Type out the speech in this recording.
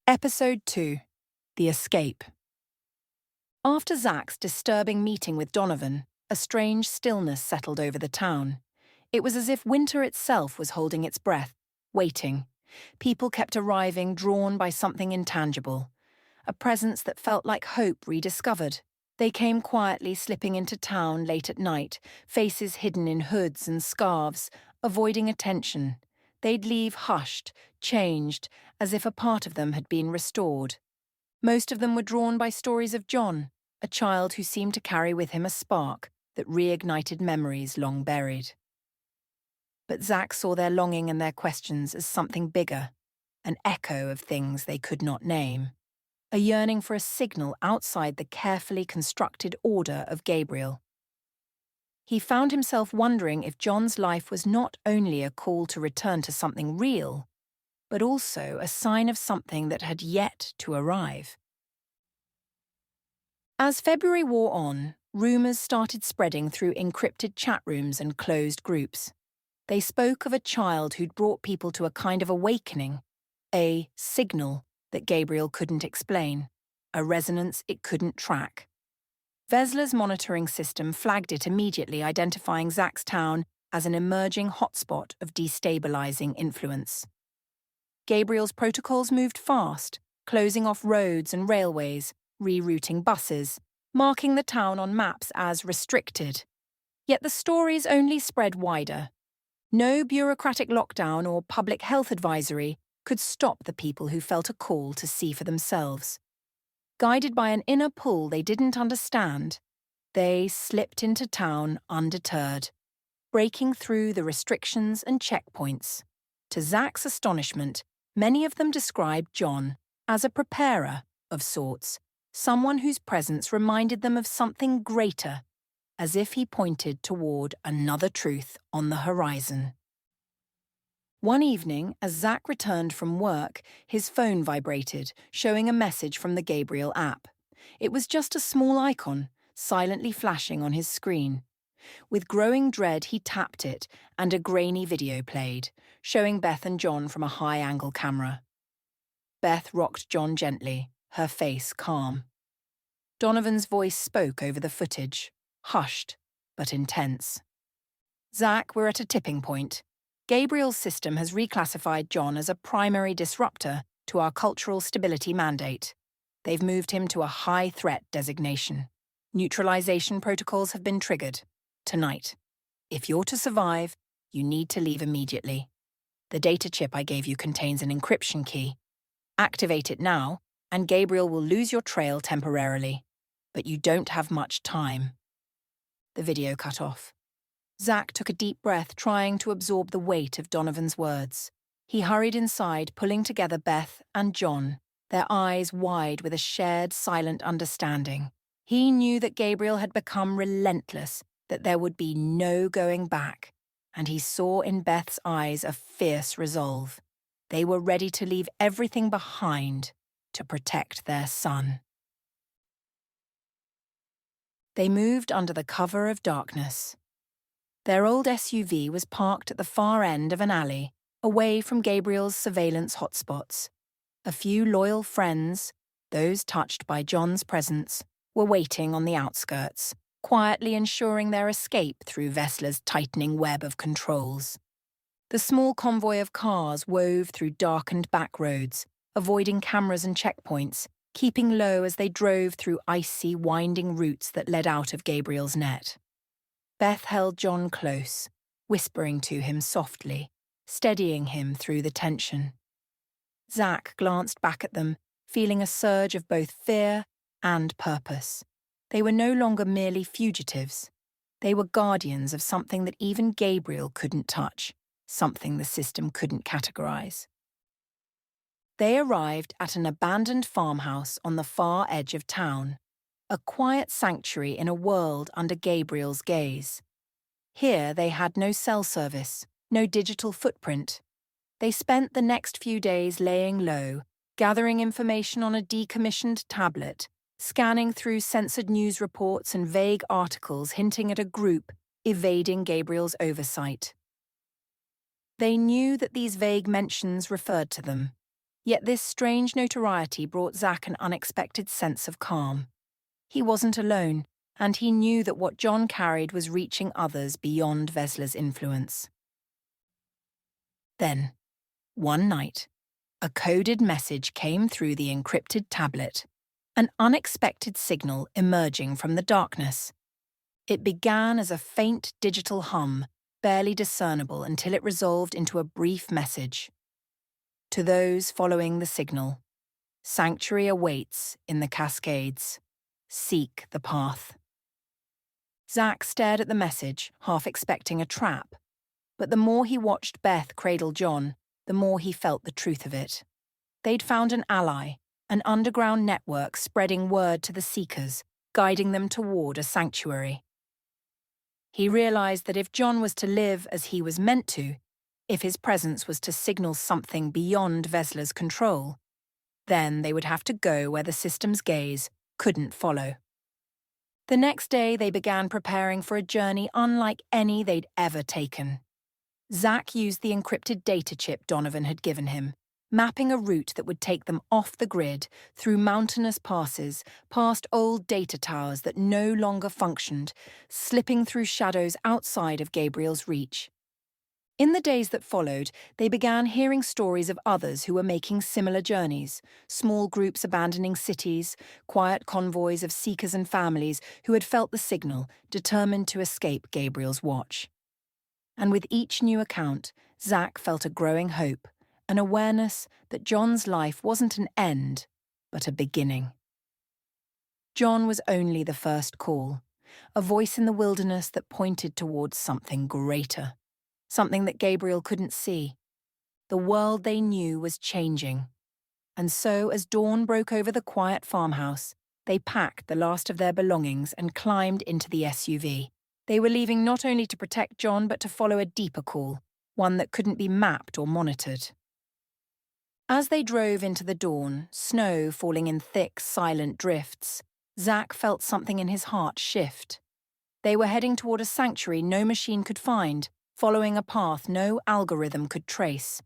Episode 2. The Escape. After Zach's disturbing meeting with Donovan, a strange stillness settled over the town. It was as if winter itself was holding its breath, waiting. People kept arriving, drawn by something intangible, a presence that felt like hope rediscovered. They came quietly slipping into town late at night, faces hidden in hoods and scarves, avoiding attention. They'd leave hushed, changed, as if a part of them had been restored. Most of them were drawn by stories of John, a child who seemed to carry with him a spark that reignited memories long buried. But Zach saw their longing and their questions as something bigger, an echo of things they could not name, a yearning for a signal outside the carefully constructed order of Gabriel. He found himself wondering if John's life was not only a call to return to something real, but also a sign of something that had yet to arrive. As February wore on, rumours started spreading through encrypted chat rooms and closed groups. They spoke of a child who'd brought people to a kind of awakening, a signal that Gabriel couldn't explain, a resonance it couldn't track. Vesler's monitoring system flagged it immediately, identifying Zach's town as an emerging hotspot of destabilizing influence. Gabriel's protocols moved fast, closing off roads and railways, rerouting buses, marking the town on maps as restricted. Yet the stories only spread wider. No bureaucratic lockdown or public health advisory could stop the people who felt a call to see for themselves. Guided by an inner pull they didn't understand, they slipped into town undeterred, breaking through the restrictions and checkpoints. To Zach's astonishment, many of them described John as a preparer of sorts, someone whose presence reminded them of something greater, as if he pointed toward another truth on the horizon. One evening, as Zach returned from work, his phone vibrated, showing a message from the Gabriel app. It was just a small icon, silently flashing on his screen. With growing dread, he tapped it, and a grainy video played, showing Beth and John from a high-angle camera. Beth rocked John gently, her face calm. Donovan's voice spoke over the footage, hushed, but intense. Zach, we're at a tipping point. Gabriel's system has reclassified John as a primary disruptor to our cultural stability mandate. They've moved him to a high-threat designation. Neutralization protocols have been triggered. Tonight. If you're to survive, you need to leave immediately. The data chip I gave you contains an encryption key. Activate it now, and Gabriel will lose your trail temporarily. But you don't have much time. The video cut off. Zach took a deep breath, trying to absorb the weight of Donovan's words. He hurried inside, pulling together Beth and John, their eyes wide with a shared, silent understanding. He knew that Gabriel had become relentless, that there would be no going back, and he saw in Beth's eyes a fierce resolve. They were ready to leave everything behind to protect their son. They moved under the cover of darkness. Their old SUV was parked at the far end of an alley, away from Gabriel's surveillance hotspots. A few loyal friends, those touched by John's presence, were waiting on the outskirts, quietly ensuring their escape through Vesler's tightening web of controls. The small convoy of cars wove through darkened back roads, avoiding cameras and checkpoints, keeping low as they drove through icy, winding routes that led out of Gabriel's net. Beth held John close, whispering to him softly, steadying him through the tension. Zach glanced back at them, feeling a surge of both fear and purpose. They were no longer merely fugitives. They were guardians of something that even Gabriel couldn't touch, something the system couldn't categorize. They arrived at an abandoned farmhouse on the far edge of town, a quiet sanctuary in a world under Gabriel's gaze. Here they had no cell service, no digital footprint. They spent the next few days laying low, gathering information on a decommissioned tablet, scanning through censored news reports and vague articles hinting at a group evading Gabriel's oversight. They knew that these vague mentions referred to them, Yet this strange notoriety brought Zach an unexpected sense of calm. He wasn't alone, and he knew that what John carried was reaching others beyond Vesler's influence. Then, one night, a coded message came through the encrypted tablet, an unexpected signal emerging from the darkness. It began as a faint digital hum, barely discernible until it resolved into a brief message. To those following the signal, sanctuary awaits in the Cascades. Seek the path. Zach stared at the message, half expecting a trap. But the more he watched Beth cradle John, the more he felt the truth of it. They'd found an ally, an underground network spreading word to the seekers, guiding them toward a sanctuary. He realized that if John was to live as he was meant to, if his presence was to signal something beyond Vesler's control, then they would have to go where the system's gaze couldn't follow. The next day, they began preparing for a journey unlike any they'd ever taken. Zach used the encrypted data chip Donovan had given him, mapping a route that would take them off the grid, through mountainous passes, past old data towers that no longer functioned, slipping through shadows outside of Gabriel's reach. In the days that followed, they began hearing stories of others who were making similar journeys, small groups abandoning cities, quiet convoys of seekers and families who had felt the signal, determined to escape Gabriel's watch. And with each new account, Zach felt a growing hope, an awareness that John's life wasn't an end, but a beginning. John was only the first call, a voice in the wilderness that pointed towards something greater, something that Gabriel couldn't see. The world they knew was changing. And so, as dawn broke over the quiet farmhouse, they packed the last of their belongings and climbed into the SUV. They were leaving not only to protect John, but to follow a deeper call, one that couldn't be mapped or monitored. As they drove into the dawn, snow falling in thick, silent drifts, Zach felt something in his heart shift. They were heading toward a sanctuary no machine could find, following a path no algorithm could trace.